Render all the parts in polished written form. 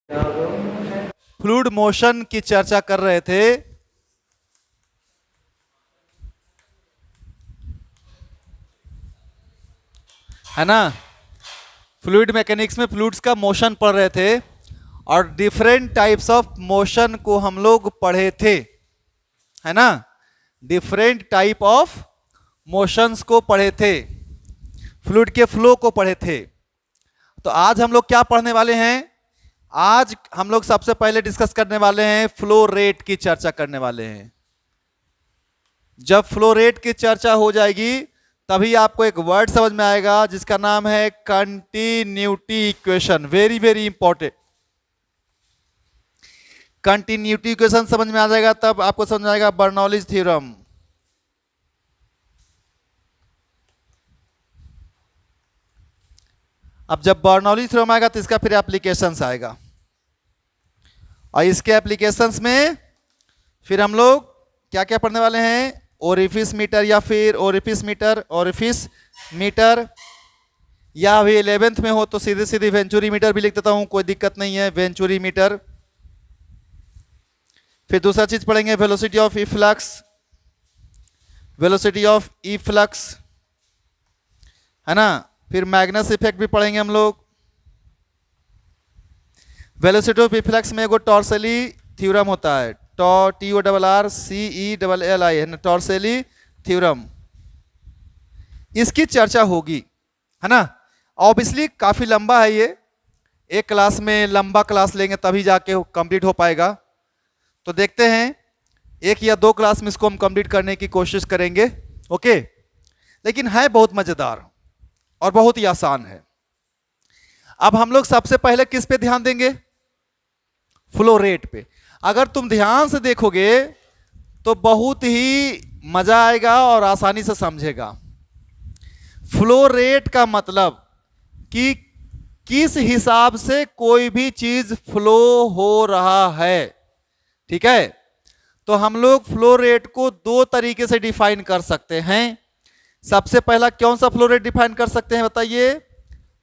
Fluid motion की चर्चा कर रहे थे। है ना, फ्लूइड मैकेनिक्स में फ्लूइड्स का मोशन पढ़ रहे थे और डिफरेंट टाइप्स ऑफ मोशन को हम लोग पढ़े थे। है ना, डिफरेंट टाइप ऑफ मोशंस को पढ़े थे, फ्लूइड के फ्लो को पढ़े थे। तो आज हम लोग क्या पढ़ने वाले हैं? आज हम लोग सबसे पहले डिस्कस करने वाले हैं फ्लो रेट की चर्चा करने वाले हैं। जब फ्लो रेट की चर्चा हो जाएगी तभी आपको एक वर्ड समझ में आएगा जिसका नाम है continuity equation. Very very important. Continuity equation समझ में आ जाएगा तब आपको समझ में आएगा बर्नौलीज थ्योरम। अब जब बर्नौली थ्योरम आएगा तो इसका फिर एप्लीकेशंस आएगा और इसके एप्लीकेशंस में फिर हम लोग क्या क्या पढ़ने वाले हैं? ओरिफिस मीटर या फिर ओरिफिस मीटर या अभी 11th में हो तो सीधे सीधे वेंचुरी मीटर भी लिख देता हूं, कोई दिक्कत नहीं है, वेंचुरी मीटर। फिर दूसरा चीज पढ़ेंगे वेलोसिटी ऑफ ई फ्लक्स, है ना। फिर मैग्नस इफेक्ट भी पढ़ेंगे हम लोग। वेलोसिटी ऑफ ई फ्लक्स में एगो टॉर्सेली थ्योरम होता है, TORCELLI, है ना, टॉर्सेली थ्योरम। इसकी चर्चा होगी, है ना। ऑब्वियसली काफी लंबा है ये, एक क्लास में लंबा क्लास लेंगे तभी जाके कंप्लीट हो पाएगा। तो देखते हैं, एक या दो क्लास में इसको हम कंप्लीट करने की कोशिश करेंगे। ओके, लेकिन है बहुत मजेदार और बहुत ही आसान है। अब हम लोग सबसे पहले किस पे ध्यान देंगे? फ्लो रेट पे। अगर तुम ध्यान से देखोगे तो बहुत ही मजा आएगा और आसानी से समझेगा। फ्लो रेट का मतलब कि किस हिसाब से कोई भी चीज फ्लो हो रहा है। ठीक है, तो हम लोग फ्लो रेट को दो तरीके से डिफाइन कर सकते हैं। सबसे पहला कौन सा फ्लो रेट डिफाइन कर सकते हैं बताइए?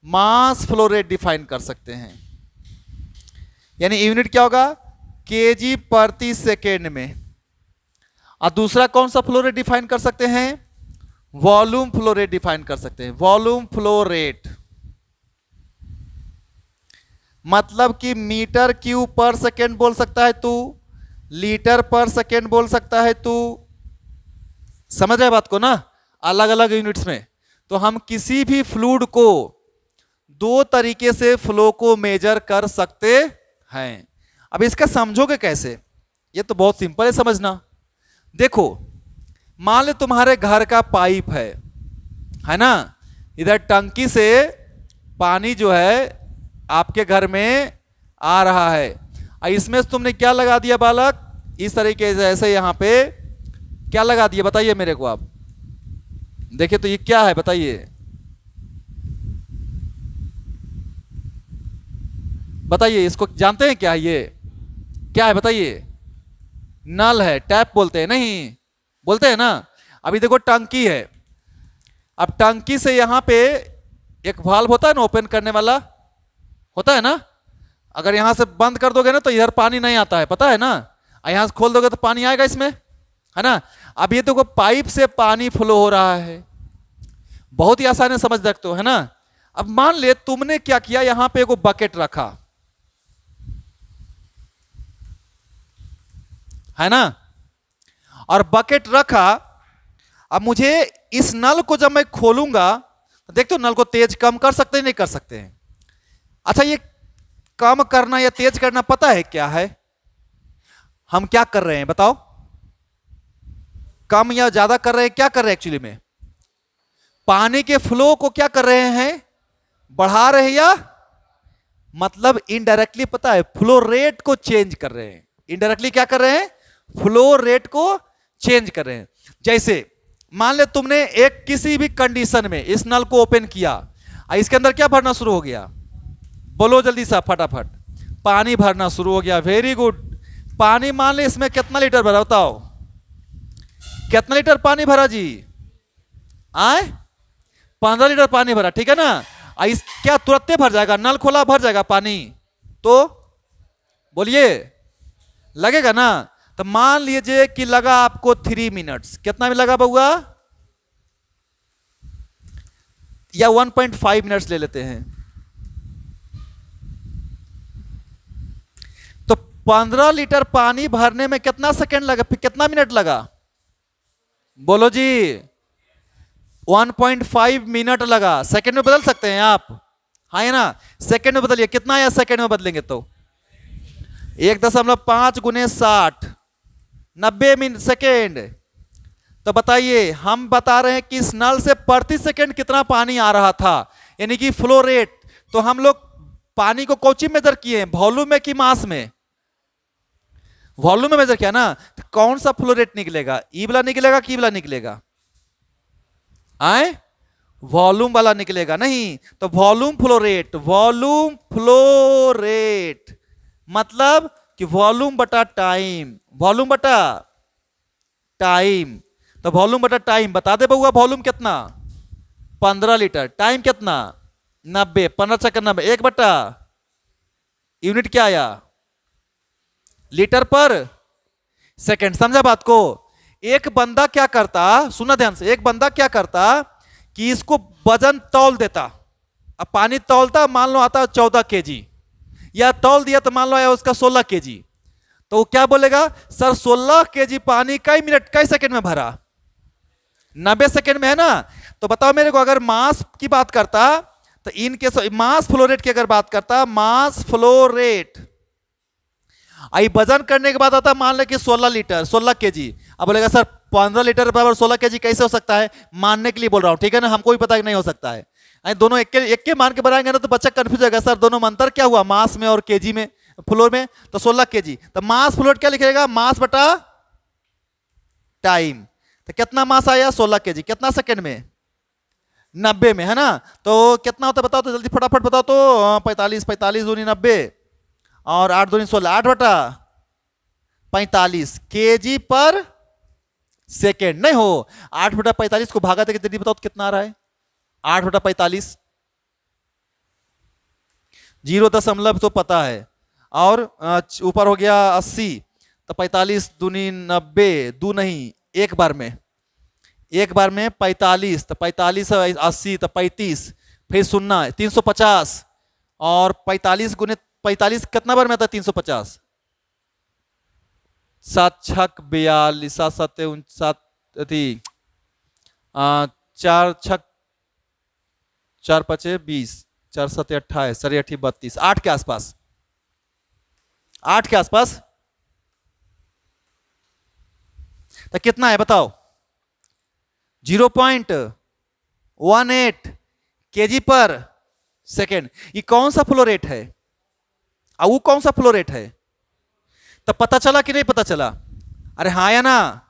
मास फ्लो रेट डिफाइन कर सकते हैं, यानी यूनिट क्या होगा? केजी प्रति सेकेंड में। और दूसरा कौन सा फ्लो रेट डिफाइन कर सकते हैं? वॉल्यूम फ्लो रेट डिफाइन कर सकते हैं। वॉल्यूम फ्लो रेट मतलब कि मीटर क्यूब पर सेकेंड बोल सकता है तू, लीटर पर सेकेंड बोल सकता है तू। समझ रहे बात को ना, अलग अलग यूनिट्स में। तो हम किसी भी फ्लूइड को दो तरीके से फ्लो को मेजर कर सकते हैं। अब इसका समझोगे कैसे? ये तो बहुत सिंपल है समझना। देखो, मान लो तुम्हारे घर का पाइप है ना, इधर टंकी से पानी जो है आपके घर में आ रहा है, इसमें से तुमने क्या लगा दिया बालक? इस तरीके से ऐसे यहां पे क्या लगा दिया बताइए मेरे को। आप देखिए तो ये क्या है बताइए, बताइए इसको जानते हैं क्या? ये क्या है बताइए? नल है, टैप बोलते हैं, नहीं बोलते हैं ना। अभी देखो टंकी है, अब टंकी से यहां पे एक वाल्व होता है ना, ओपन करने वाला होता है ना। अगर यहां से बंद कर दोगे ना तो इधर पानी नहीं आता है, पता है ना। यहां से खोल दोगे तो पानी आएगा इसमें, है ना। अब ये देखो पाइप से पानी फ्लो हो रहा है, बहुत ही आसान है, समझ सकते हो, है ना। अब मान ले तुमने क्या किया, यहां पे एगो बकेट रखा, है ना, और बकेट रखा। अब मुझे इस नल को जब मैं खोलूंगा तो देखते हो नल को तेज कम कर सकते हैं, नहीं कर सकते हैं? अच्छा, ये कम करना या तेज करना पता है क्या है? हम क्या कर रहे हैं बताओ? कम या ज्यादा कर रहे हैं? क्या कर रहे हैं एक्चुअली में? पानी के फ्लो को क्या कर रहे हैं? बढ़ा रहे हैं, या मतलब इनडायरेक्टली पता है फ्लो रेट को चेंज कर रहे हैं। इनडायरेक्टली क्या कर रहे हैं? फ्लो रेट को चेंज कर रहे हैं। जैसे मान ले तुमने एक किसी भी कंडीशन में इस नल को ओपन किया, इसके अंदर क्या भरना शुरू हो गया? बोलो जल्दी सा फटाफट। पानी भरना शुरू हो गया। Very good. पानी मान ले इसमें कितना लीटर भरा बताओ? कितना लीटर पानी भरा जी? 15 लीटर पानी भरा, ठीक है ना। इस क्या तुरंत भर जाएगा? नल खोला भर जाएगा पानी? तो बोलिए, लगेगा ना। तो मान लीजिए कि लगा आपको 3 मिनट्स, कितना भी लगा बउआ, या 1.5 मिनट्स ले लेते हैं, तो 15 लीटर पानी भरने में कितना सेकंड लगा, फिर कितना मिनट लगा, बोलो जी। 1.5 मिनट लगा। सेकंड में बदल सकते हैं आप, हाँ है ना, सेकंड में बदलिए, कितना या सेकंड में बदलेंगे तो 1.5 गुने 60, 90 मिनट सेकेंड। तो बताइए, हम बता रहे हैं कि इस नल से प्रति सेकंड कितना पानी आ रहा था, यानी कि फ्लो रेट। तो हम लोग पानी को कौची मेजर किए हैं, वॉल्यूम में कि मास में, वॉल्यूम में मेजर किया ना। तो कौन सा फ्लो रेट निकलेगा, ई वाला निकलेगा कि वाला निकलेगा, आए वॉल्यूम वाला निकलेगा नहीं। तो volume flow rate, volume flow rate मतलब कि वॉल्यूम बटा टाइम, वॉल्यूम बटा टाइम। तो वॉल्यूम बटा टाइम बता दे बउआ, वॉल्यूम कितना 15 लीटर, टाइम कितना 90, 15 सेकंड 90, 1 बटा यूनिट क्या आया, लीटर पर सेकंड। समझा बात को। एक बंदा क्या करता, सुना ध्यान से, एक बंदा क्या करता कि इसको वजन तौल देता। अब पानी तौलता, मान लो आता 14 केजी, या तौल दिया तो मान लो आया उसका 16 केजी, तो वो क्या बोलेगा, सर 16 केजी पानी कई मिनट कई सेकंड में भरा, 90 सेकंड में है ना। तो बताओ मेरे को, अगर मास की बात करता तो इनके मास फ्लो रेट की अगर बात करता, मास फ्लो रेट, आई वजन करने के बाद आता मान ले कि 16 लीटर 16 केजी। अब बोलेगा सर 15 लीटर बराबर 16 केजी कैसे हो सकता है, मानने के लिए बोल रहा हूं, ठीक है ना, हमको भी पता कि नहीं हो सकता है। दोनों एक के मान के बनाएंगे ना तो बच्चा कंफ्यूज होगा, सर दोनों में अंतर क्या हुआ, मास में और केजी में, फ्लोर में। तो 16 केजी, तो मास फ्लोर क्या लिखेगा, मास बटा टाइम। तो कितना मास आया 16 केजी, कितना सेकंड में 90 में, है ना। तो कितना होता है बताओ तो, जल्दी फटाफट बताओ तो, 45, 45 दूनी 90 और 8 दूनी 16, 8 बटा 45 केजी पर सेकेंड। नहीं हो, 8 बटा 45 को भागा देके जल्दी बताओ तो कितना आ रहा है, 8 बटा 45, 0 तो पता है, और ऊपर हो गया 80, तो 45 दूनी 90, दू नहीं एक बार में, एक बार में 45, तो 45 80 तो 35, फिर सुनना 350, और 45 गुने 45 कितना बार में आता है 350, 7 छक 42, 7 सत्ते 7 थी, 4 छक 4 पचे 20, 4 सत्ते 28, सर 8 32, 8 के आसपास, 8 के आसपास। तो कितना है बताओ, 0.18 केजी पर सेकेंड। ये कौन सा फ्लो रेट है, और वो कौन सा फ्लो रेट है। तो पता चला कि नहीं पता चला, अरे हाँ या ना।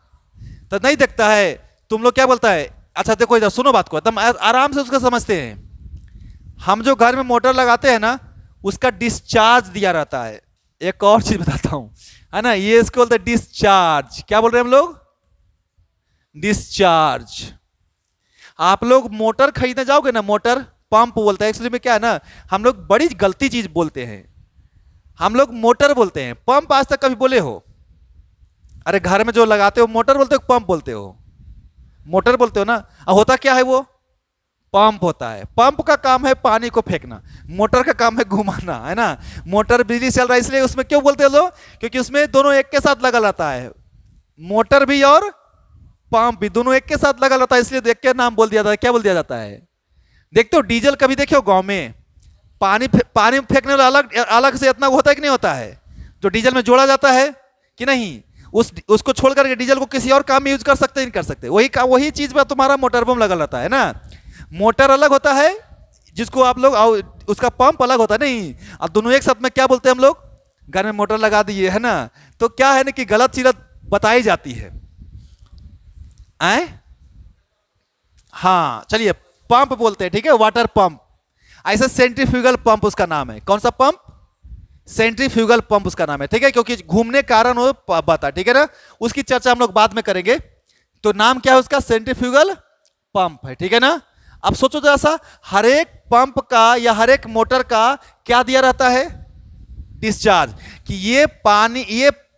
तो नहीं देखता है, तुम लोग क्या बोलता है, अच्छा देखो इधर सुनो बात को, तुम आराम से उसको समझते हैं। हम जो घर में मोटर लगाते हैं ना, उसका डिस्चार्ज दिया रहता है। एक और चीज बताता हूं, है ना, ये इसको बोलते हैं डिस्चार्ज। क्या बोल रहे हैं हम लोग, डिस्चार्ज। आप लोग मोटर खरीदने जाओगे ना, मोटर पंप बोलते हैं एक्चुअली में, क्या है ना, हम लोग बड़ी गलती चीज बोलते हैं, हम लोग मोटर बोलते हैं, पंप आज तक कभी बोले हो, अरे घर में जो लगाते हो मोटर बोलते हो पंप बोलते हो, मोटर बोलते हो ना। अब होता क्या है, वो पंप होता है, पंप का काम है पानी को फेंकना, मोटर का काम है घुमाना, है ना। मोटर बिजली चल रहा है इसलिए उसमें क्यों बोलते हो लोग, क्योंकि उसमें दोनों एक के साथ लगा रहता है, मोटर भी और पंप भी दोनों एक के साथ लगा रहता है, इसलिए देख के नाम बोल दिया जाता है। क्या बोल दिया जाता है, देखते हो डीजल कभी देखे हो गांव में, पानी फेंकने वाला अलग अलग से इतना होता है कि नहीं होता है, जो डीजल में जोड़ा जाता है कि नहीं, उसको छोड़ करके डीजल को किसी और काम में यूज कर सकते नहीं कर सकते, वही चीज में तुम्हारा मोटर पंप लगा रहता है ना। मोटर अलग होता है जिसको आप लोग, उसका पंप अलग होता है नहीं, अब दोनों एक साथ में क्या बोलते हैं हम लोग, घर में मोटर लगा दिए, है ना। तो क्या है ना कि गलत चीज बताई जाती है, आए हाँ चलिए पंप बोलते हैं, ठीक है, वाटर पंप। ऐसे सेंट्रीफ्यूगल पंप उसका नाम है, कौन सा पंप, सेंट्रीफ्यूगल पंप उसका नाम है, ठीक है, क्योंकि घूमने कारण वो बता, ठीक है ना, उसकी चर्चा हम लोग बाद में करेंगे। तो नाम क्या है उसका, सेंट्रीफ्यूगल पंप है, ठीक है ना। अब सोचो जरा सा, हर एक पंप का या हर एक मोटर का क्या दिया रहता है, डिस्चार्ज, कि ये पानी,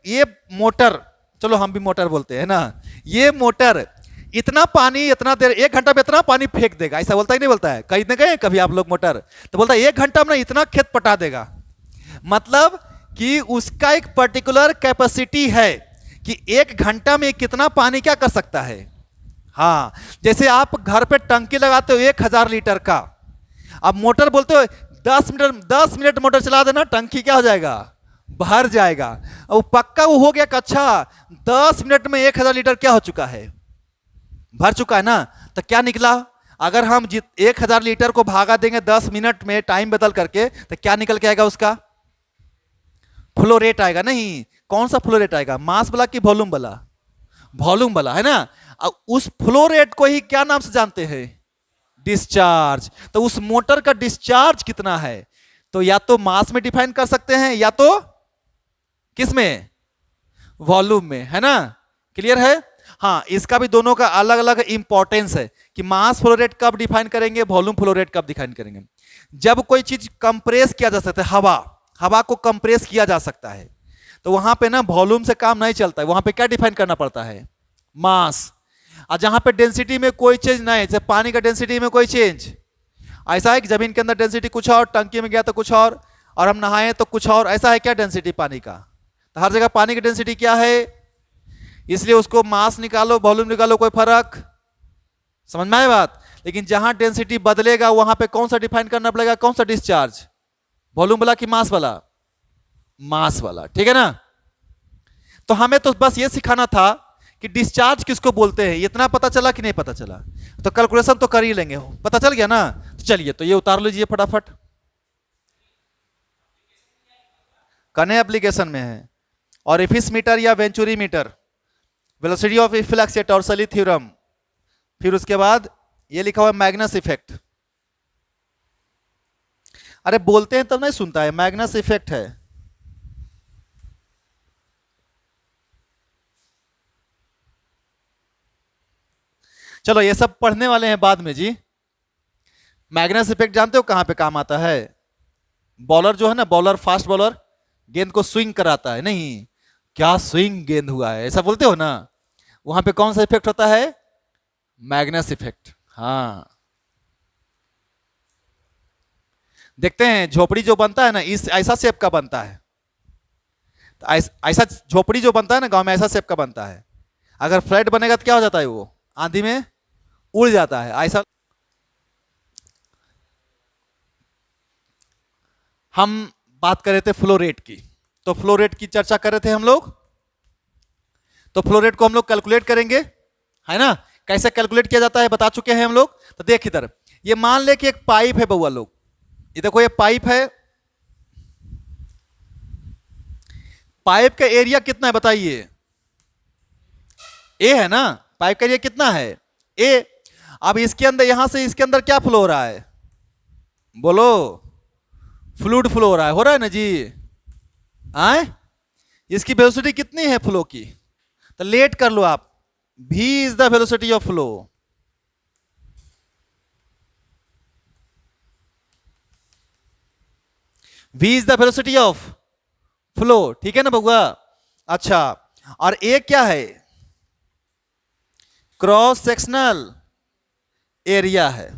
ये मोटर, चलो हम भी मोटर बोलते हैं ना, ये मोटर इतना पानी इतना देर 1 घंटा में इतना पानी फेंक देगा, ऐसा बोलता ही नहीं बोलता है? कहीं ना गए कभी आप लोग मोटर, तो बोलता है 1 घंटा में इतना खेत पटा देगा। मतलब कि उसका एक पर्टिकुलर कैपेसिटी है कि 1 घंटा में कितना पानी क्या कर सकता है। हाँ, जैसे आप घर पे टंकी लगाते हो 1000 लीटर का, अब मोटर बोलते हो 10 मिनट मोटर चला देना, टंकी क्या हो जाएगा, भर जाएगा। और पक्का वो हो गया कि अच्छा 10 मिनट में 1000 लीटर क्या हो चुका है, भर चुका है ना। तो क्या निकला, अगर हम 1000 लीटर को भागा देंगे 10 मिनट में टाइम बदल करके, तो क्या निकल के आएगा, उसका फ्लो रेट आएगा। नहीं, कौन सा फ्लो रेट आएगा, मास वाला कि वॉल्यूम वाला? वॉल्यूम वाला, है ना। उस फ्लो रेट को ही क्या नाम से जानते हैं, डिस्चार्ज। तो उस मोटर का डिस्चार्ज कितना है, तो या तो मास में डिफाइन कर सकते हैं या तो किस में, वॉल्यूम में, है ना। क्लियर है। हाँ, इसका भी दोनों का अलग अलग इंपॉर्टेंस है कि मास फ्लो रेट कब डिफाइन करेंगे, वॉल्यूम फ्लो रेट कब डिफाइन करेंगे। जब कोई चीज कंप्रेस किया जा सकता है, हवा को कंप्रेस किया जा सकता है, तो वहां पे ना वॉल्यूम से काम नहीं चलता है, वहां पे क्या डिफाइन करना पड़ता है, मास। और जहां पे डेंसिटी में कोई चेंज नहीं है, जैसे पानी का डेंसिटी में कोई चेंज, ऐसा है कि जमीन के अंदर डेंसिटी कुछ और, टंकी में गया तो कुछ और हम नहाए तो कुछ और, ऐसा है क्या डेंसिटी पानी का। तो हर जगह पानी की डेंसिटी क्या है, इसलिए उसको मास निकालो वॉल्यूम निकालो कोई फर्क, समझ में आए बात। लेकिन जहां डेंसिटी बदलेगा वहां पे कौन सा डिफाइन करना पड़ेगा, कौन सा डिस्चार्ज, वॉल्यूम वाला कि मास वाला, मास वाला, ठीक है ना। तो हमें तो बस ये सिखाना था कि डिस्चार्ज किसको बोलते हैं, इतना पता चला कि नहीं पता चला, तो कैलकुलेशन तो कर ही लेंगे, हो पता चल गया ना। तो चलिए, तो ये उतार लीजिए फटाफट, कने एप्लीकेशन में है, और इफिस मीटर या venturi meter, velocity of efflux या टॉर्सली थ्योरम, फिर उसके बाद ये लिखा हुआ है मैग्नस इफेक्ट। अरे बोलते हैं तब नहीं सुनता है, मैग्नस इफेक्ट है। चलो ये सब पढ़ने वाले हैं बाद में जी। मैग्नस इफेक्ट जानते हो कहां पे काम आता है, बॉलर जो है ना, बॉलर फास्ट बॉलर गेंद को स्विंग कराता है, नहीं क्या स्विंग गेंद हुआ है, ऐसा बोलते हो ना, वहां पे कौन सा इफेक्ट होता है, मैग्नस इफेक्ट। हाँ, देखते हैं झोपड़ी जो बनता है ना, इस ऐसा शेप का बनता है, तो ऐसा झोपड़ी जो बनता है ना गांव में, ऐसा शेप का बनता है। अगर फ्लैट बनेगा तो क्या हो जाता है, वो आंधी में उड़ जाता है, ऐसा। हम बात कर रहे थे फ्लो रेट की, तो फ्लो रेट की चर्चा कर रहे थे हम लोग, तो फ्लो रेट को हम लोग कैलकुलेट करेंगे, है ना। कैसे कैलकुलेट किया जाता है बता चुके हैं हम लोग। तो देख इधर, ये मान ले कि एक पाइप है बउआ लोग, ये देखो ये पाइप है, पाइप का एरिया कितना है बताइए, ए है ना, पाइप का एरिया कितना है, ए। अब इसके अंदर, यहां से इसके अंदर क्या फ्लो हो रहा है, बोलो, फ्लूइड फ्लो हो रहा है ना जी, आए। इसकी वेलोसिटी कितनी है फ्लो की, तो लेट कर लो आप, v is the velocity of flow. v is the velocity of flow, ठीक है ना बउआ। अच्छा, और ए क्या है, क्रॉस सेक्शनल एरिया है।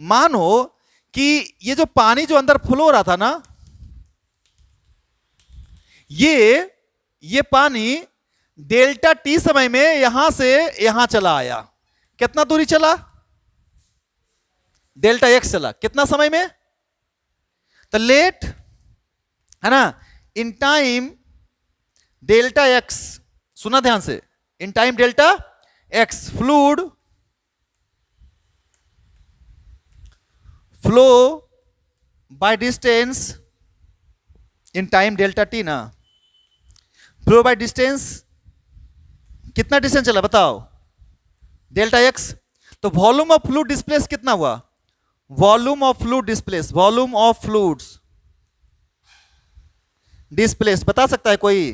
मानो कि ये जो पानी जो अंदर फ्लो हो रहा था ना, ये पानी डेल्टा टी समय में यहां से यहां चला आया, कितना दूरी चला, डेल्टा एक्स चला, कितना समय में, तो लेट, है ना, इन टाइम डेल्टा एक्स, सुना ध्यान से, in time delta x fluid flow by distance in time delta T ना, फ्लो बाय डिस्टेंस, कितना डिस्टेंस चला बताओ, डेल्टा एक्स। तो वॉल्यूम ऑफ फ्लूइड डिस्प्लेस कितना हुआ, volume of fluid displace, volume of fluids displace, बता सकता है कोई,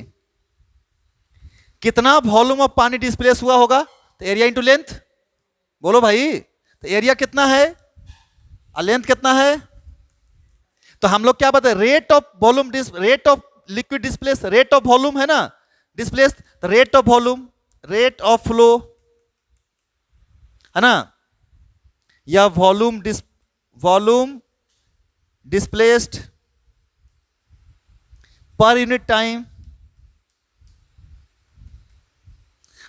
कितना वॉल्यूम ऑफ पानी डिस्प्लेस हुआ होगा, तो एरिया इंटू लेंथ, बोलो भाई, तो एरिया कितना है और लेंथ कितना है, तो हम लोग क्या बताए, rate of volume, rate of liquid displace, rate of volume है ना डिस्प्लेस, तो rate of volume, rate of flow है ना, या volume volume displaced per unit time.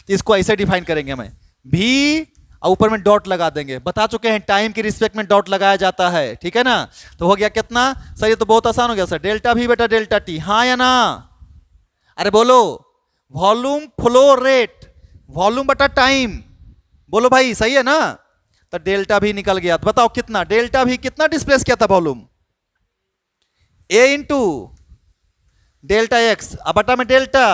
तो इसको ऐसे डिफाइन करेंगे हमें, भी और ऊपर में डॉट लगा देंगे, बता चुके हैं टाइम की रिस्पेक्ट में डॉट लगाया जाता है, ठीक है ना। तो हो गया कितना सर, ये तो बहुत आसान हो गया सर, डेल्टा भी बेटा डेल्टा टी, हाँ या ना, अरे बोलो, वॉल्यूम फ्लो रेट, वॉल्यूम बटा टाइम, बोलो भाई सही है ना। तो डेल्टा भी निकल गया, तो बताओ कितना, डेल्टा भी कितना डिस्प्लेस किया था वॉल्यूम, ए इंटू डेल्टा एक्स, अब बटा में डेल्टा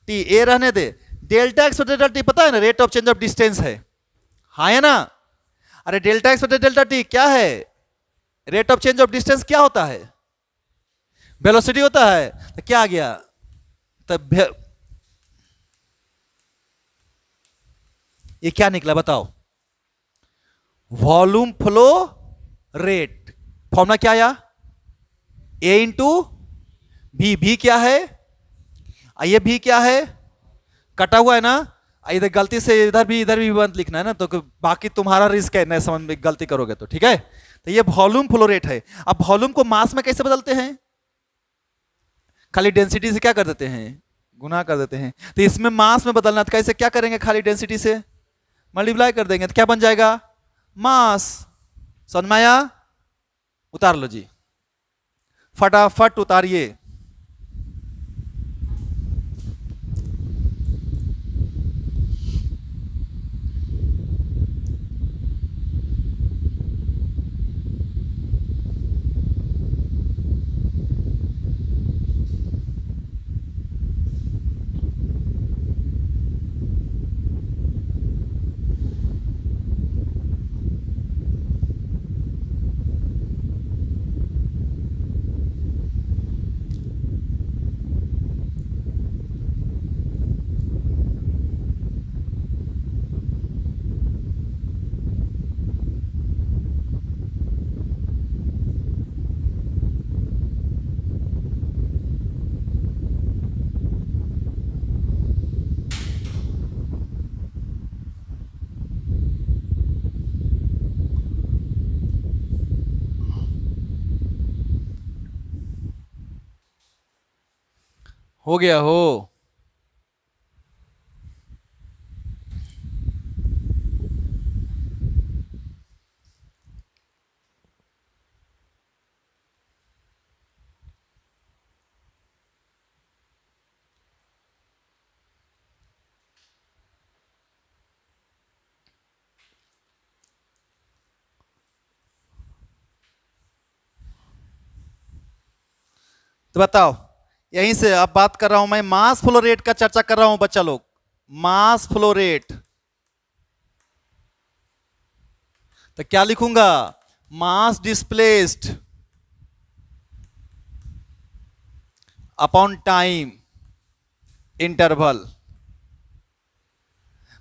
टी, ए रहने दे, डेल्टा एक्स बटा डेल्टा टी पता है ना, rate of change of distance है, हाँ है ना। अरे डेल्टा एक्स बटा डेल्टा टी क्या है, rate of change of distance क्या होता है, वेलोसिटी होता है। तो क्या आ गया, तब ये क्या निकला बताओ, वॉल्यूम फ्लो रेट, फॉर्मूला क्या आया, ए इंटू भी क्या है, ये भी क्या है, कटा हुआ है ना, इधर गलती से इधर भी बंद लिखना है ना, तो बाकी तुम्हारा रिस्क है, नहीं समझ में गलती करोगे तो, ठीक है। तो ये वॉल्यूम फ्लो रेट है। अब वॉल्यूम को मास में कैसे बदलते हैं, खाली डेंसिटी से क्या कर देते हैं, गुना कर देते हैं। तो इसमें मास में बदलना, तो कैसे क्या करेंगे, खाली डेंसिटी से मल्टीप्लाई कर देंगे, तो क्या बन जाएगा, मास। समझ में आया, उतार लो जी, फटाफट उतारिए। हो गया हो, तो बताओ, यहीं से अब बात कर रहा हूं मैं, मास फ्लो रेट का चर्चा कर रहा हूं बच्चा लोग, मास फ्लो रेट। तो क्या लिखूंगा, मास डिस्प्लेस्ड अपॉन टाइम इंटरवल।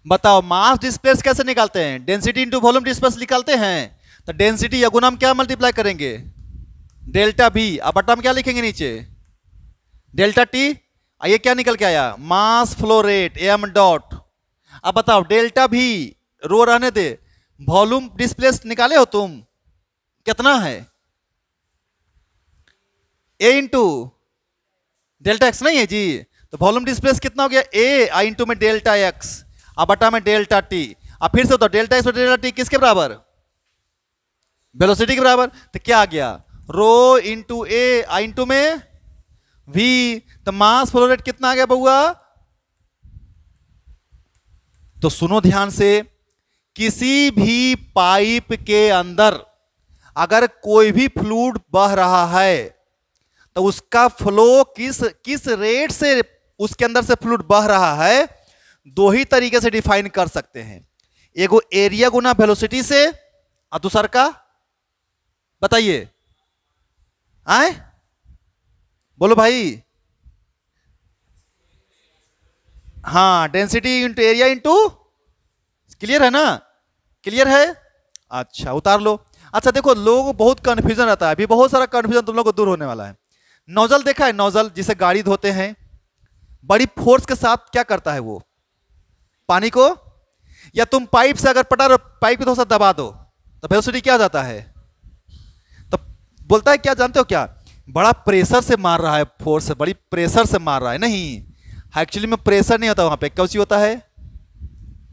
बताओ मास डिस्प्लेस कैसे निकालते हैं, डेंसिटी इंटू वॉल्यूम डिस्प्लेस निकालते हैं। तो डेंसिटी या गुना हम क्या मल्टीप्लाई करेंगे, डेल्टा भी, अब बटा में क्या लिखेंगे नीचे, डेल्टा टी, ये क्या निकल के आया, mass flow rate M dot. अब बताओ डेल्टा भी रो रहने दे, वॉल्यूम डिस्प्लेस निकाले हो तुम, कितना है, ए इंटू डेल्टा एक्स नहीं है जी, तो वॉल्यूम डिस्प्लेस कितना हो गया, ए आई इंटू में डेल्टा एक्स, अब बटा में डेल्टा टी। अब फिर से तो डेल्टा एक्स और डेल्टा टी किसके बराबर, वेलोसिटी के बराबर। तो क्या आ गया, रो इंटू ए आई इंटू में वी। तो मास फ्लो रेट कितना आ गया बउआ, तो सुनो ध्यान से, किसी भी पाइप के अंदर अगर कोई भी फ्लूइड बह रहा है तो उसका फ्लो किस रेट से उसके अंदर से फ्लूइड बह रहा है, दो ही तरीके से डिफाइन कर सकते हैं, एगो एरिया गुना वेलोसिटी से और दूसर का बताइए, आए बोलो भाई, हाँ density into area into, clear है ना, क्लियर है, अच्छा उतार लो। अच्छा देखो, लोगों को बहुत कंफ्यूजन रहता है, अभी बहुत सारा कंफ्यूजन तुम लोग को दूर होने वाला है। नोजल देखा है, नोजल जिसे गाड़ी धोते हैं, बड़ी फोर्स के साथ क्या करता है वो, पानी को, या तुम पाइप से अगर पटा पाइप को थोड़ा सा दबा दो तो वेलोसिटी क्या हो जाता है, तो बोलता है क्या, जानते हो क्या, बड़ा प्रेशर से मार रहा है, फोर्स से, बड़ी प्रेशर से मार रहा है। नहीं, एक्चुअली में प्रेशर नहीं होता वहां पे, क्या होता है,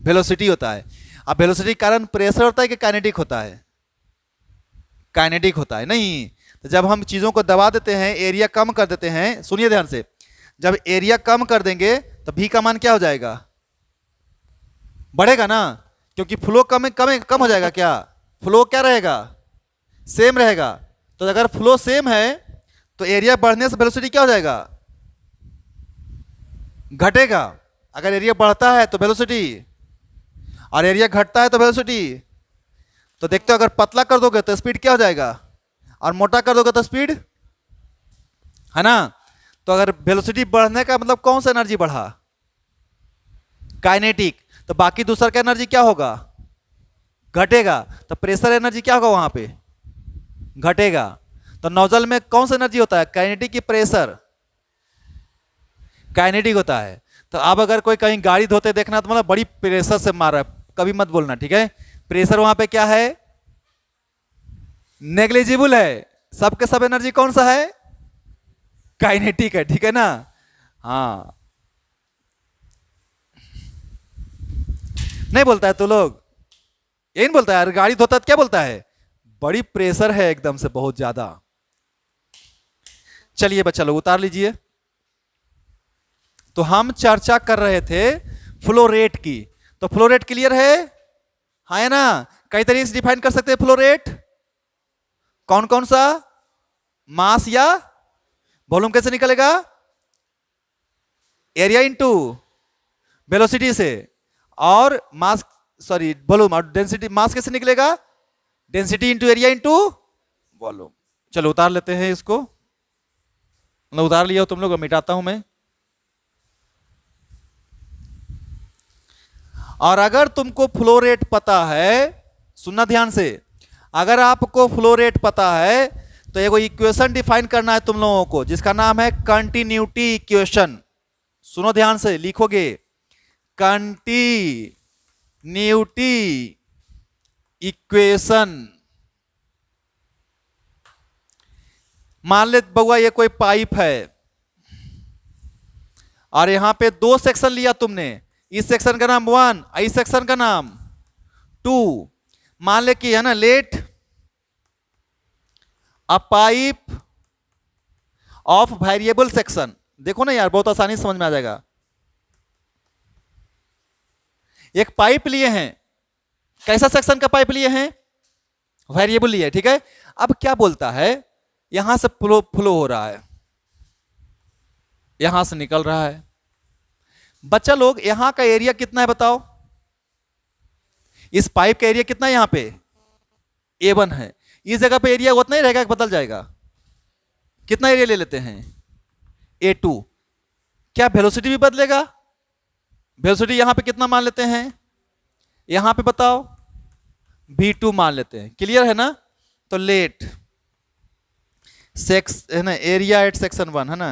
वेलोसिटी होता है। अब वेलोसिटी के कारण प्रेशर होता है कि काइनेटिक होता है, काइनेटिक होता है। नहीं, तो जब हम चीजों को दबा देते हैं, एरिया कम कर देते हैं, सुनिए ध्यान से, जब एरिया कम कर देंगे तो भी का मान क्या हो जाएगा, बढ़ेगा ना, क्योंकि फ्लो कम कम कम हो जाएगा। क्या फ्लो क्या रहेगा, सेम रहेगा। तो अगर फ्लो सेम है तो एरिया बढ़ने से वेलोसिटी क्या हो जाएगा, घटेगा। अगर एरिया बढ़ता है तो वेलोसिटी, और एरिया घटता है तो वेलोसिटी। तो देखते हो, अगर पतला कर दोगे तो स्पीड क्या हो जाएगा, और मोटा कर दोगे तो स्पीड, है ना। तो अगर वेलोसिटी बढ़ने का मतलब कौन सा एनर्जी बढ़ा, काइनेटिक। तो बाकी दूसरा का एनर्जी क्या होगा, घटेगा। तो प्रेशर एनर्जी क्या होगा वहां पे, घटेगा। तो नोजल में कौन सा एनर्जी होता है, काइनेटिक की प्रेशर, काइनेटिक होता है। तो अब अगर कोई कहीं गाड़ी धोते देखना तो मतलब बड़ी प्रेशर से मार रहा है, कभी मत बोलना, ठीक है। प्रेशर वहां पे क्या है, नेग्लिजिबल है। सबके सब एनर्जी कौन सा है, काइनेटिक है, ठीक है ना। हाँ, नहीं बोलता है तो लोग, यही नहीं बोलता है, गाड़ी धोता है तो क्या बोलता है, बड़ी प्रेशर है एकदम से, बहुत ज्यादा। चलिए बच्चा लोग उतार लीजिए। तो हम चर्चा कर रहे थे फ्लो रेट की। तो फ्लो रेट क्लियर है ना। कई तरीके से डिफाइन कर सकते हैं फ्लो रेट, कौन कौन सा, मास या वॉल्यूम कैसे निकलेगा, एरिया इनटू वेलोसिटी से, और मास सॉरी वॉल्यूम, और डेंसिटी, मास कैसे निकलेगा, density into area into volume. चलो उतार लेते हैं इसको, मतलब उतार लिया हो तुम लोग, मिटाता हूं मैं। और अगर तुमको फ्लो रेट पता है, सुनना ध्यान से, अगर आपको फ्लो रेट पता है तो एगो इक्वेशन डिफाइन करना है तुम लोगों को, जिसका नाम है कंटिन्यूटी इक्वेशन। सुनो ध्यान से, लिखोगे कंटिन्यूटी इक्वेशन। मान ले बउआ ये कोई पाइप है और यहां पे दो सेक्शन लिया तुमने, इस सेक्शन का नाम 1, इस सेक्शन का नाम 2। मान ले कि है ना, let a pipe of variable section. देखो ना यार, बहुत आसानी से समझ में आ जाएगा। एक पाइप लिए हैं, कैसा सेक्शन का पाइप लिए हैं, वेरिएबल लिए, ठीक है। अब क्या बोलता है, यहां से फ्लो हो रहा है, यहां से निकल रहा है। बच्चा लोग यहां का एरिया कितना है बताओ, इस पाइप का एरिया कितना है, यहां पे A1 है। इस जगह पे एरिया उतना ही रहेगा, बदल जाएगा। कितना एरिया ले लेते हैं, A2। क्या वेलोसिटी भी बदलेगा, वेलोसिटी यहां पे कितना मान लेते हैं, यहां पे बताओ V2 मान लेते हैं, क्लियर है ना। तो लेट सेक्स है ना, एरिया एट सेक्शन 1 है ना,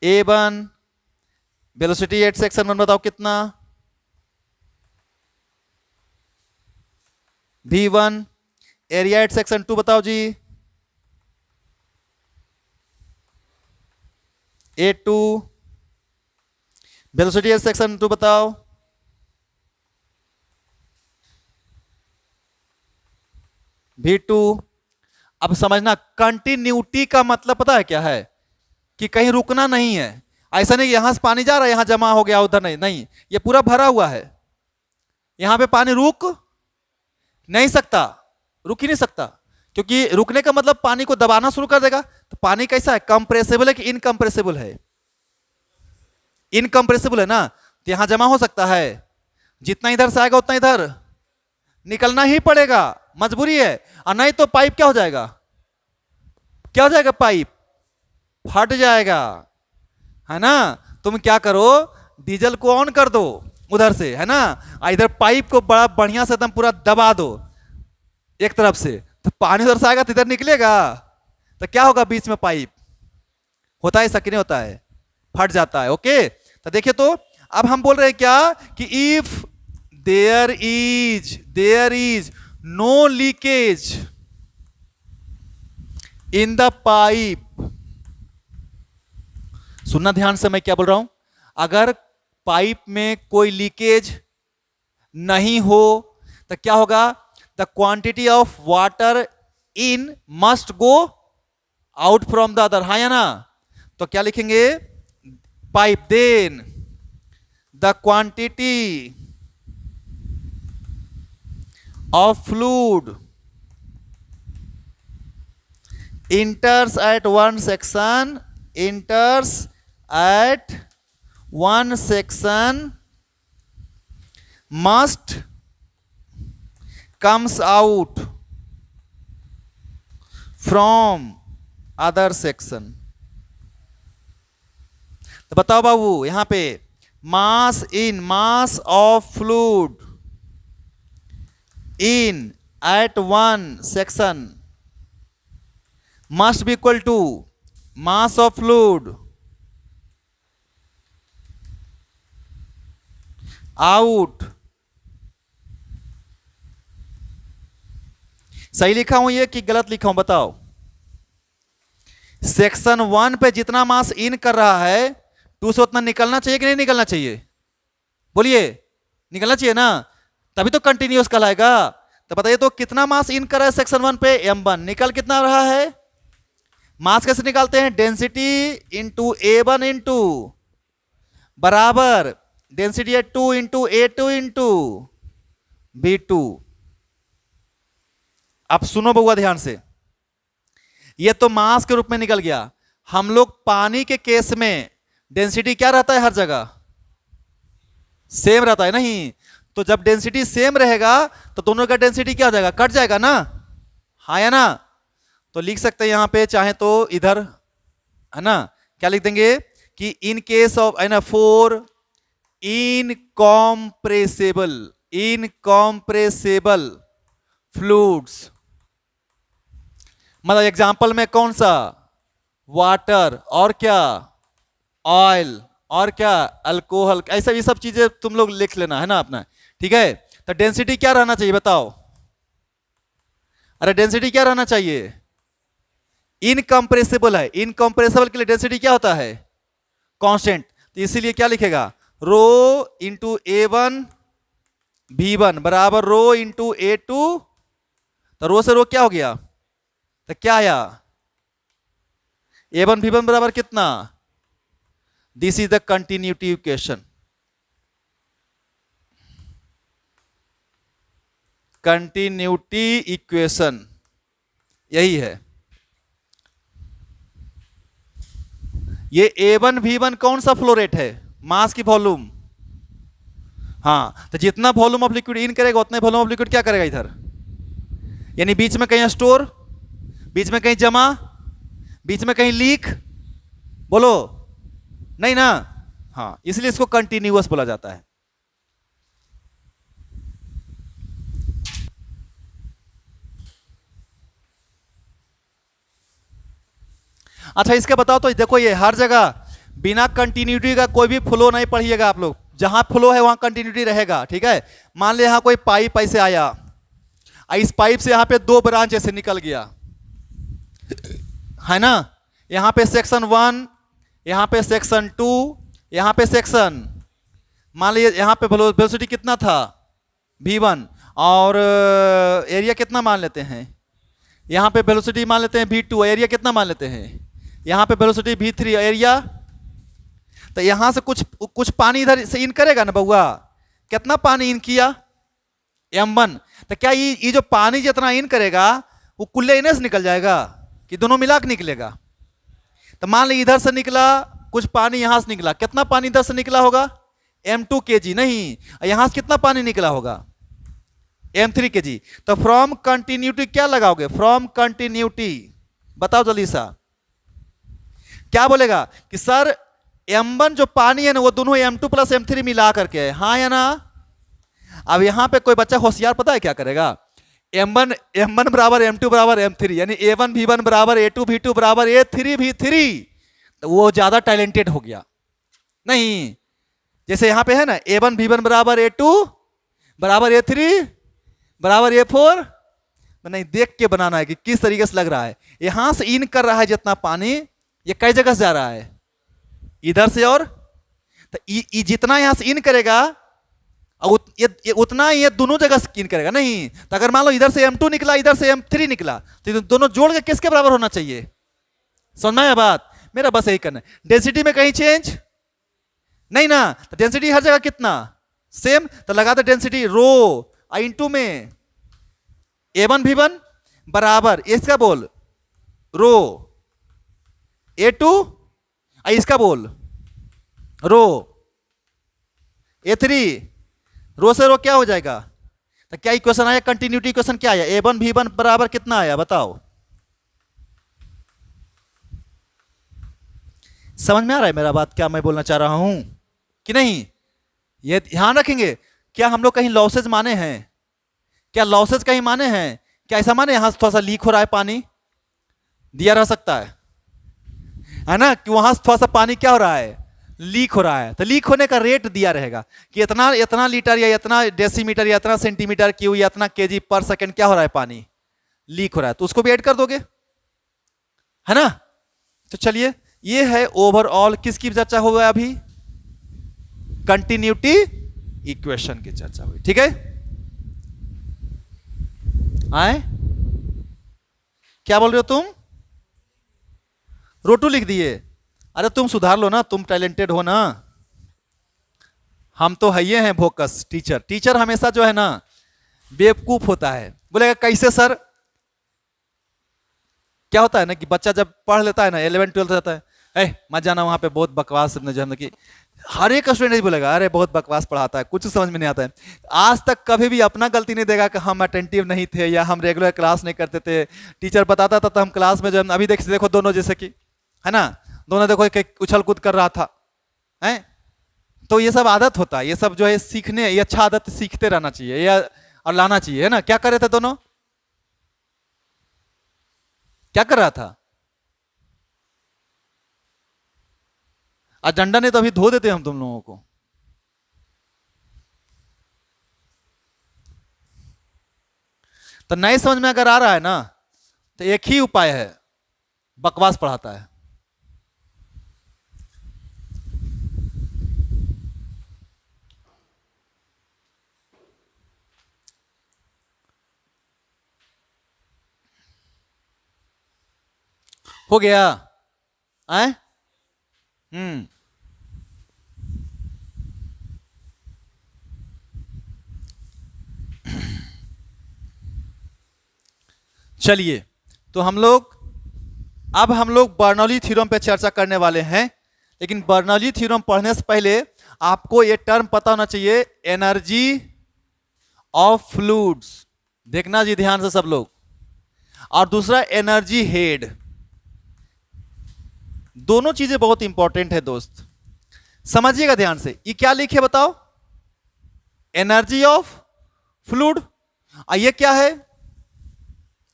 A1 वेलोसिटी एट सेक्शन 1 बताओ कितना, V1 एरिया एट सेक्शन 2 बताओ जी, A2 वेलोसिटी एट सेक्शन 2 बताओ, V2। अब समझना, कंटिन्यूटी का मतलब पता है क्या है, कि कहीं रुकना नहीं है। ऐसा नहीं यहां से पानी जा रहा है, यहां जमा हो गया उधर, नहीं नहीं, ये पूरा भरा हुआ है, यहां पे पानी रुक नहीं सकता, रुक ही नहीं सकता, क्योंकि रुकने का मतलब पानी को दबाना शुरू कर देगा। तो पानी कैसा है, कंप्रेसिबल है कि इनकंप्रेसिबल है, इनकंप्रेसिबल है ना। तो यहां जमा हो सकता है, जितना इधर से आएगा उतना इधर निकलना ही पड़ेगा, मजबूरी है। और नहीं तो पाइप क्या हो जाएगा, क्या हो जाएगा, पाइप फट जाएगा, है ना। तुम क्या करो, डीजल को ऑन कर दो उधर से, है ना। इधर पाइप को बड़ा बढ़िया से एकदम पूरा दबा दो एक तरफ से, तो पानी उधर से आएगा तो इधर निकलेगा, तो क्या होगा बीच में पाइप, होता है ऐसा कि नहीं होता है, फट जाता है। ओके, तो देखिए, तो अब हम बोल रहे हैं क्या कि if there is no leakage in the pipe, सुनना ध्यान से मैं क्या बोल रहा हूं, अगर पाइप में कोई लीकेज नहीं हो तो क्या होगा, the quantity of water in must go out from the other, हाँ या ना। तो क्या लिखेंगे, pipe, then the quantity of fluid enters at one section must comes out from other section। तो बताओ बाबू, यहां पे mass of fluid in at one section must be equal to mass of fluid out। सही लिखा हूं ये कि गलत लिखा हूं, बताओ। सेक्शन 1 पे जितना मास इन कर रहा है 2 से उतना निकलना चाहिए कि नहीं निकलना चाहिए, बोलिए, निकलना चाहिए ना, तभी तो कंटिन्यूअस कहलाएगा। तो बताइए, तो कितना मास इन कर रहा है सेक्शन 1 पे, m1, निकल कितना रहा है, मास कैसे निकालते हैं, डेंसिटी इंटू A1 इंटू बराबर डेंसिटी है 2 इंटू A2 इंटू B2। अब सुनो बउआ ध्यान से, ये तो मास के रूप में निकल गया। हम लोग पानी के केस में डेंसिटी क्या रहता है, हर जगह सेम रहता है, नहीं। तो जब डेंसिटी सेम रहेगा तो दोनों का डेंसिटी क्या हो जाएगा, कट जाएगा ना, हाँ या ना। तो लिख सकते हैं यहां पे, चाहे तो इधर, है ना, क्या लिख देंगे कि इन केस ऑफ, है ना, फॉर इनकॉम्प्रेसेबल फ्लूइड्स, मतलब एग्जांपल में कौन सा, वाटर, और क्या, ऑयल, और क्या, अल्कोहल, ऐसा ये सब चीजें तुम लोग लिख लेना, है ना अपना, ठीक है। तो डेंसिटी क्या रहना चाहिए बताओ, अरे डेंसिटी क्या रहना चाहिए, इनकंप्रेसिबल है, इनकंप्रेसिबल के लिए डेंसिटी क्या होता है, कांस्टेंट। तो इसीलिए क्या लिखेगा, रो इंटू A1 V1 बराबर रो इंटू A2, तो रो से रो क्या हो गया, तो क्या आया, A1 V1 बराबर कितना, this is the continuity equation, continuity equation यही है। ये A1 V1 कौन सा फ्लो रेट है, मास की वॉल्यूम, हाँ। तो जितना वॉल्यूम ऑफ लिक्विड इन करेगा उतना वॉल्यूम ऑफ लिक्विड क्या करेगा इधर, यानी बीच में कहीं स्टोर, बीच में कहीं जमा, बीच में कहीं लीक, बोलो नहीं ना, हाँ, इसलिए इसको कंटिन्यूअस बोला जाता है। अच्छा, इसके बताओ, तो देखो ये हर जगह बिना कंटिन्यूटी का कोई भी फ्लो नहीं पढ़िएगा आप लोग, जहां फ्लो है वहां कंटिन्यूटी रहेगा, ठीक है। मान ले यहां कोई पाइप ऐसे आया, इस पाइप से यहां पे 2 ब्रांच ऐसे निकल गया, है ना, यहां पे सेक्शन 1, यहां पे सेक्शन 2, यहां पे सेक्शन, मान लीजिए यहां पे वेलोसिटी कितना था V1, और एरिया कितना मान लेते हैं, यहां पे वेलोसिटी मान लेते हैं V2, एरिया कितना मान लेते हैं, यहां पे वेलोसिटी V3, एरिया। तो यहां से कुछ पानी इधर से इन करेगा ना बउआ, कितना पानी इन किया, M1। तो क्या ये जो पानी जितना इन करेगा वो कुल्ले इन्हें से निकल जाएगा कि दोनों मिला के निकलेगा। तो मान ली इधर से निकला कुछ पानी, यहां से निकला, कितना पानी इधर से निकला होगा, M2 kg, नहीं, यहां से कितना पानी निकला होगा, M3 kg। तो फ्रॉम कंटिन्यूटी क्या लगाओगे, फ्रॉम कंटिन्यूटी बताओ जल्दी सा, क्या बोलेगा कि सर M1 जो पानी है ना वो दोनों M2 प्लस M3 मिला करके है, हाँ या ना। अब यहां पे कोई बच्चा होशियार पता है क्या करेगा, M1 बराबर M2 बराबर M3 यानी A1 V1 बराबर A2 V2 बराबर A3 V3, तो वो ज्यादा टैलेंटेड हो गया। नहीं, जैसे यहां पे है ना A1 V1 बराबर A2 बराबर A3 बराबर A4, नहीं देख के बनाना है कि किस तरीके से लग रहा है। यहां से इन कर रहा है जितना पानी, ये कई जगह से जा रहा है, इधर से, और तो जितना यहां से इन करेगा ये उतना ये दोनों जगह से इन करेगा। नहीं तो अगर मान लो इधर से M2 निकला इधर से M3 निकला तो दोनों जोड़ के किसके बराबर होना चाहिए, समझ में आया बात। मेरा बस यही करना है। डेंसिटी में कहीं चेंज नहीं ना, तो डेंसिटी हर जगह कितना सेम, तो लगा दे डेंसिटी रो इंटू में A1 V1 बराबर इसका बोल रो A2 इसका बोल रो A3, रो से रो क्या हो जाएगा, तो क्या इक्वेशन आया, कंटिन्यूटी इक्वेशन क्या आया, A1 V1 बराबर कितना आया बताओ। समझ में आ रहा है मेरा बात, क्या मैं बोलना चाह रहा हूं कि नहीं। ये ध्यान रखेंगे, क्या हम लोग कहीं लॉसेज माने हैं, क्या लॉसेज कहीं माने हैं, क्या ऐसा माने यहां से थोड़ा सा लीक हो रहा है पानी, दिया रह सकता है ना, कि वहां से थोड़ा सा पानी क्या हो रहा है, लीक हो रहा है, तो लीक होने का रेट दिया रहेगा कि इतना इतना लीटर या इतना डेसीमीटर या इतना सेंटीमीटर क्यूब या इतना केजी पर सेकंड क्या हो रहा है पानी लीक हो रहा है, तो उसको भी ऐड कर दोगे, है ना। तो चलिए ये है ओवरऑल किसकी चर्चा हो गया अभी, कंटिन्यूटी इक्वेशन की चर्चा हुई, ठीक है। आए क्या बोल रहे हो तुम, रोटू लिख दिए, अरे तुम सुधार लो ना, तुम टैलेंटेड हो ना, हम तो है ये हैं भोकस टीचर। टीचर हमेशा जो है ना बेवकूफ होता है, बोलेगा कैसे सर, क्या होता है ना कि बच्चा जब पढ़ लेता है ना 11 12 जाता है, मत जाना वहां पे बहुत बकवास, कि हर एक स्टूडेंट बोलेगा अरे बहुत बकवास पढ़ाता है, कुछ समझ में नहीं आता है। आज तक कभी भी अपना गलती नहीं देगा कि हम अटेंटिव नहीं थे या हम रेगुलर क्लास नहीं करते थे, टीचर बताता था तो हम क्लास में जो है, अभी देखो दोनों जैसे कि है ना, दोनों देखो उछल कूद कर रहा था, है तो ये सब आदत होता है, ये सब जो है सीखने, ये अच्छा आदत सीखते रहना चाहिए या और लाना चाहिए, है ना। क्या कर रहे थे दोनों, क्या कर रहा था, एजेंडा नहीं तो अभी धो देते हम तुम लोगों को। तो नहीं समझ में अगर आ रहा है ना तो एक ही उपाय है, बकवास पढ़ाता है। हो गया आए, चलिए तो हम लोग बर्नौली थ्योरम पे चर्चा करने वाले हैं, लेकिन बर्नौली थ्योरम पढ़ने से पहले आपको ये टर्म पता होना चाहिए, एनर्जी ऑफ फ्लूइड्स, देखना जी ध्यान से सब लोग, और दूसरा एनर्जी हेड। दोनों चीजें बहुत इंपॉर्टेंट है दोस्त, समझिएगा ध्यान से। ये क्या लिखे बताओ, एनर्जी ऑफ फ्लूइड, और ये क्या है,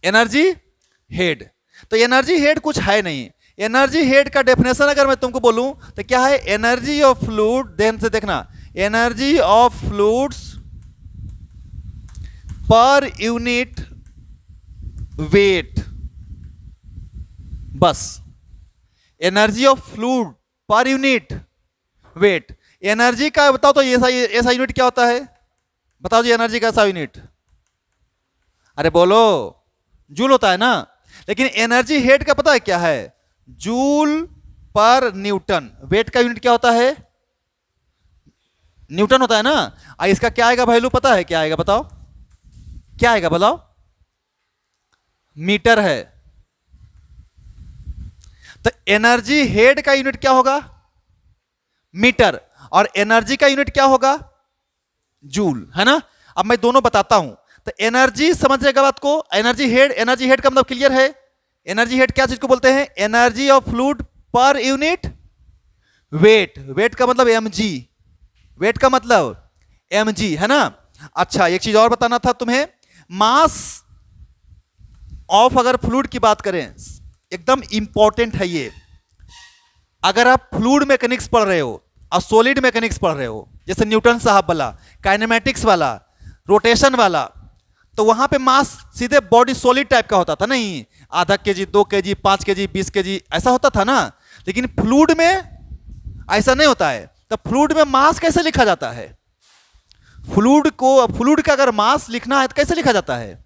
एनर्जी हेड। तो एनर्जी हेड कुछ है नहीं, एनर्जी हेड का डेफिनेशन अगर मैं तुमको बोलूं तो क्या है, एनर्जी ऑफ फ्लूइड, ध्यान से देखना, energy of fluids per unit weight, बस energy of fluid per unit weight. Energy का बताओ तो ऐसा यूनिट क्या होता है, बताओ जी एनर्जी का ऐसा यूनिट, अरे बोलो, जूल होता है ना। लेकिन एनर्जी हेड का पता है क्या है, जूल पर न्यूटन। वेट का यूनिट क्या होता है, न्यूटन होता है ना। इसका क्या आएगा वैल्यू पता है, क्या आएगा बताओ, क्या आएगा बताओ, मीटर है। तो एनर्जी हेड का यूनिट क्या होगा, मीटर, और एनर्जी का यूनिट क्या होगा, जूल, है ना। अब मैं दोनों बताता हूं, तो एनर्जी समझिएगा बात को, एनर्जी हेड का मतलब क्लियर है। एनर्जी हेड क्या चीज को बोलते हैं, energy of fluid per unit weight, weight का मतलब mg, वेट का मतलब mg है ना। अच्छा एक चीज और बताना था तुम्हें, मास ऑफ अगर फ्लूइड की बात करें, एकदम इंपॉर्टेंट है ये। अगर आप फ्लूइड मैकेनिक्स पढ़ रहे हो और सॉलिड मैकेनिक्स पढ़ रहे हो, जैसे न्यूटन साहब वाला, काइनेमेटिक्स वाला, रोटेशन वाला, तो वहां पे मास सीधे बॉडी सॉलिड टाइप का होता था, नहीं आधा केजी, 2 केजी, 5 केजी, 20 केजी ऐसा होता था ना। लेकिन फ्लूइड में ऐसा नहीं होता है। तो फ्लूइड में मास कैसे लिखा जाता है? फ्लूइड का अगर मास लिखना है तो कैसे लिखा जाता है?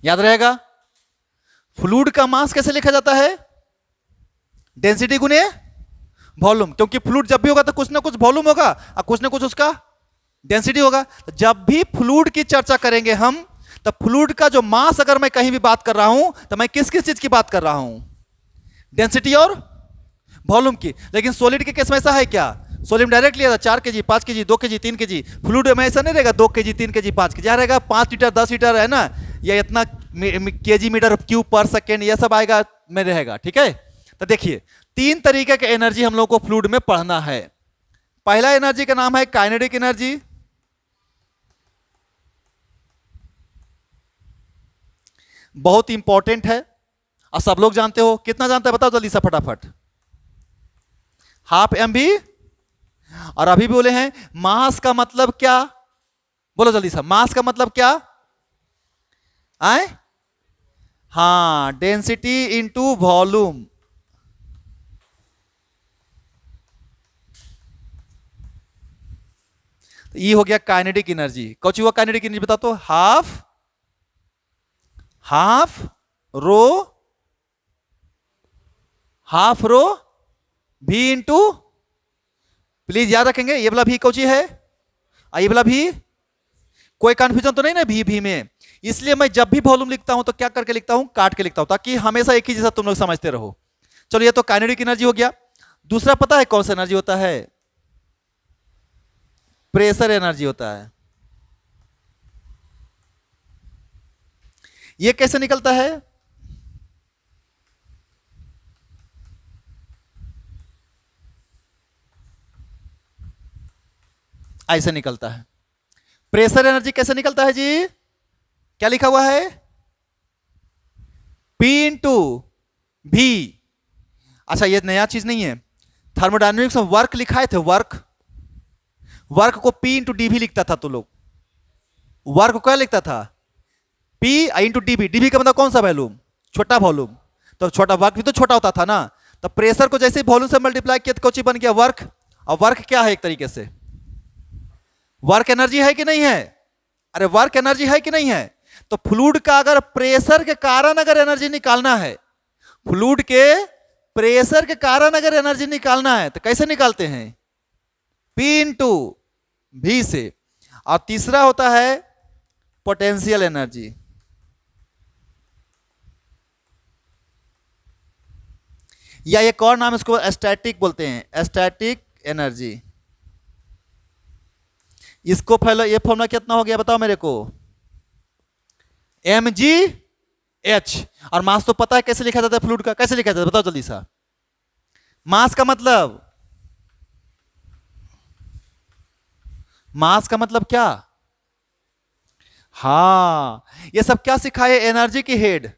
याद रहेगा, फ्लूइड का मास कैसे लिखा जाता है? डेंसिटी गुने वॉल्यूम, क्योंकि फ्लूइड जब भी होगा तो कुछ ना कुछ वॉल्यूम होगा और कुछ ना कुछ उसका डेंसिटी होगा। तो जब भी फ्लूइड की चर्चा करेंगे हम, तो फ्लूइड का जो मास अगर मैं कहीं भी बात कर रहा हूं तो मैं किस किस चीज की बात कर रहा हूं? डेंसिटी और वॉल्यूम की। लेकिन सॉलिड के केस में ऐसा है क्या? सॉलिड डायरेक्ट लिया था 4 KG, 5 KG, 2 KG, 3 KG. Fluid में ऐसा नहीं रहेगा 2 केजी, 3 केजी, 5 केजी, रहेगा 5 लीटर, 10 लीटर है ना, या इतना केजी मीटर क्यूब पर सेकेंड, यह सब आएगा में रहेगा। ठीक है, तो देखिए 3 तरीके के एनर्जी हम लोग को फ्लूइड में पढ़ना है। पहला एनर्जी का नाम है काइनेटिक एनर्जी, बहुत इंपॉर्टेंट है और सब लोग जानते हो। कितना जानते हैं बताओ जल्दी से फटाफट? Half mv। और अभी भी बोले हैं मास का मतलब क्या? बोलो जल्दी से, मास का मतलब क्या आए? हाँ, डेंसिटी इंटू वॉल्यूम। ये हो गया काइनेटिक एनर्जी। कौन हुआ काइनेटिक एनर्जी बता तो? हाफ रो भी इंटू, प्लीज याद रखेंगे ये वाला भी कौची है और ये वाला भी। कोई कंफ्यूजन तो नहीं ना भी में? इसलिए मैं जब भी वॉल्यूम लिखता हूं तो क्या करके लिखता हूं? काट के लिखता हूं, ताकि हमेशा एक ही जैसा तुम लोग समझते रहो। चलो ये तो काइनेटिक एनर्जी हो गया। दूसरा पता है कौन सा एनर्जी होता है? प्रेशर एनर्जी होता है। ये कैसे निकलता है? ऐसे निकलता है। प्रेशर एनर्जी कैसे निकलता है जी? क्या लिखा हुआ है? P इंटू भी। अच्छा ये नया चीज नहीं है, थर्मोडायनेमिक्स में वर्क लिखाए थे, वर्क को P इंटू डी भी लिखता था। तो लोग वर्क को क्या लिखता था? P into DV. डीवी का मतलब कौन सा वॉल्यूम? छोटा वॉल्यूम। तो छोटा वर्क भी तो छोटा होता था ना। तो प्रेशर को जैसे वॉल्यूम से मल्टीप्लाई किया तो कौन बन गया? वर्क। और वर्क क्या है? एक तरीके से वर्क एनर्जी है कि नहीं है? अरे वर्क एनर्जी है कि नहीं है? तो फ्लूइड का अगर प्रेशर के कारण अगर एनर्जी निकालना है, फ्लूइड के प्रेशर के कारण अगर एनर्जी निकालना है तो कैसे निकालते हैं? P इंटू भी से। और तीसरा होता है पोटेंशियल एनर्जी। या एक और नाम इसको स्टैटिक बोलते हैं, स्टैटिक एनर्जी। इसको ये फॉर्मूला कितना हो गया बताओ मेरे को? mgh। और मास तो पता है कैसे लिखा जाता है फ्लूइड का? कैसे लिखा जाता है बताओ जल्दी सा? मास का मतलब, मास का मतलब क्या? हाँ, ये सब क्या सिखाए? एनर्जी की हेड।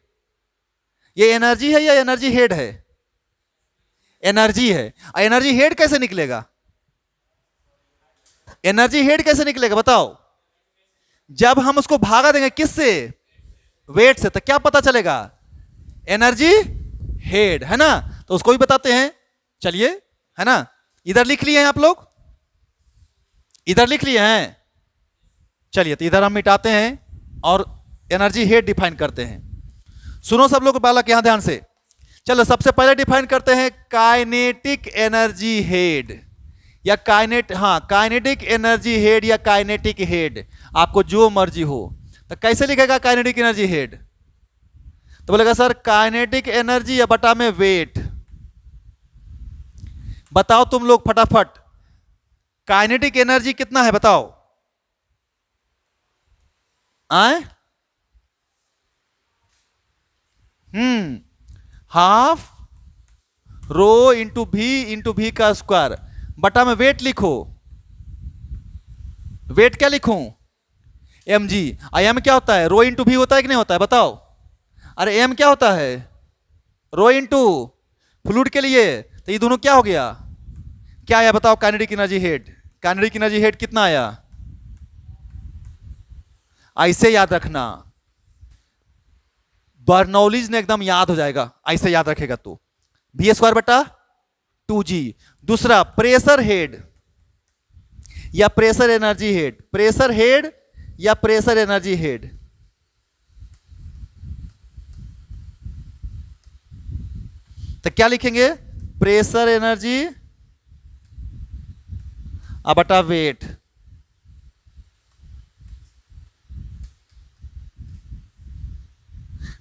ये एनर्जी है या एनर्जी हेड है? एनर्जी है। एनर्जी हेड कैसे निकलेगा? एनर्जी हेड कैसे निकलेगा बताओ? जब हम उसको भागा देंगे किससे? वेट से। तो क्या पता चलेगा? एनर्जी हेड, है ना। तो उसको भी बताते हैं, चलिए, है ना। इधर लिख लिए हैं आप लोग? इधर लिख लिए हैं? चलिए तो इधर हम मिटाते हैं और एनर्जी हेड डिफाइन करते हैं। सुनो सब लोग बालक यहां ध्यान से। चलो सबसे पहले डिफाइन करते हैं काइनेटिक एनर्जी हेड या काइनेटिक एनर्जी हेड या काइनेटिक हेड, आपको जो मर्जी हो। तो कैसे लिखेगा काइनेटिक एनर्जी हेड? तो बोलेगा सर काइनेटिक एनर्जी या बटा में वेट। बताओ तुम लोग फटाफट, काइनेटिक एनर्जी कितना है बताओ? आए? हाफ रो इंटू भी का स्क्वायर बटा में वेट लिखो। वेट क्या लिखूं? M G. एम क्या होता है? रो इंटू भी होता है कि नहीं होता है? बताओ। अरे एम क्या होता है? रो इंटू फ्लूइड के लिए। तो ये दोनों क्या हो गया? क्या आया बताओ? Kinetic energy head. Kinetic energy head कितना आया? ऐसे याद रखना, बर्नौलीज ने एकदम याद हो जाएगा, ऐसे याद रखेगा तो बी स्क्वायर बटा 2g। दूसरा प्रेशर हेड या pressure energy head, pressure head या प्रेशर एनर्जी हेड। तो क्या लिखेंगे? प्रेशर एनर्जी बटा वेट।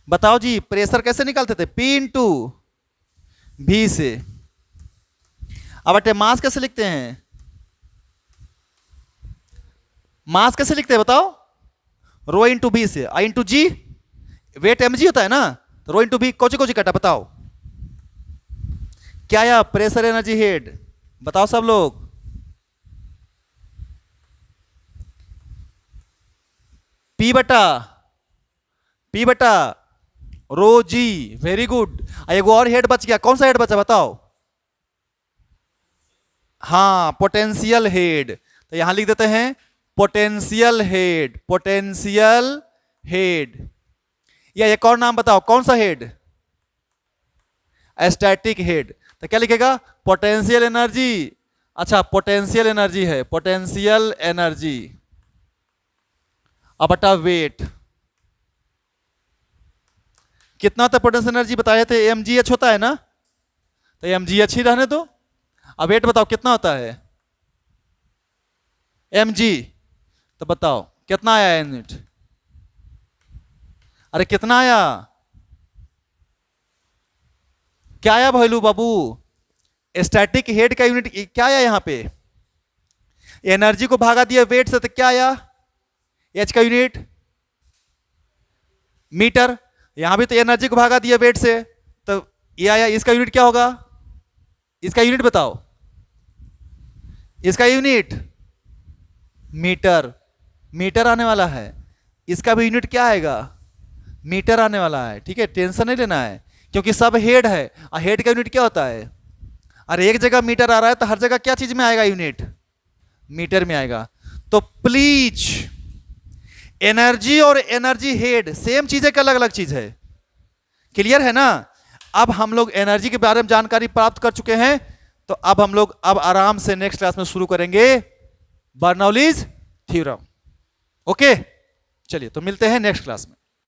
बताओ जी, प्रेशर कैसे निकालते थे? P इंटू भी से। अब बटे मास कैसे लिखते हैं? मास कैसे लिखते हैं बताओ? रो इंटू बी से। आई इंटू जी, वेट एम जी होता है ना, तो rho into B Kochi Kochi कटा। बताओ क्या आया? Pressure energy head. बताओ सब लोग। पी बटा रो जी। Very good. एक और हेड बच गया, कौन सा हेड बचा बताओ? हाँ, पोटेंशियल हेड। तो यहां लिख देते हैं पोटेंशियल हेड। पोटेंशियल हेड या एक और नाम बताओ, कौन सा हेड? Static head. तो क्या लिखेगा? Potential energy. अच्छा, पोटेंशियल एनर्जी है, पोटेंशियल एनर्जी बटा वेट। कितना होता है पोटेंशियल एनर्जी? बताए थे एम जी एच होता है ना, तो एम जी एच ही रहने दो। अब वेट बताओ कितना होता है? M G. तो बताओ कितना आया यूनिट? अरे कितना आया? क्या आया भैलू बाबू? स्टैटिक हेड का यूनिट क्या आया यहां पे? एनर्जी को भागा दिया वेट से, तो क्या आया? एच का यूनिट मीटर। यहां भी तो एनर्जी को भागा दिया वेट से, तो ये आया। इसका यूनिट क्या होगा? इसका यूनिट बताओ। इसका यूनिट मीटर। मीटर आने वाला है। इसका भी यूनिट क्या आएगा? मीटर आने वाला है। ठीक है, टेंशन नहीं लेना है, क्योंकि सब हेड है और हेड का यूनिट क्या होता है? अरे एक जगह मीटर आ रहा है तो हर जगह क्या चीज में आएगा यूनिट? मीटर में आएगा। तो प्लीज, एनर्जी और एनर्जी हेड सेम चीज है कि अलग अलग चीज है? क्लियर है ना? अब हम लोग एनर्जी के बारे में जानकारी प्राप्त कर चुके हैं, तो अब हम लोग अब आराम से नेक्स्ट क्लास में शुरू करेंगे बर्नौलीज थ्योरम। ओके, चलिए तो मिलते हैं नेक्स्ट क्लास में।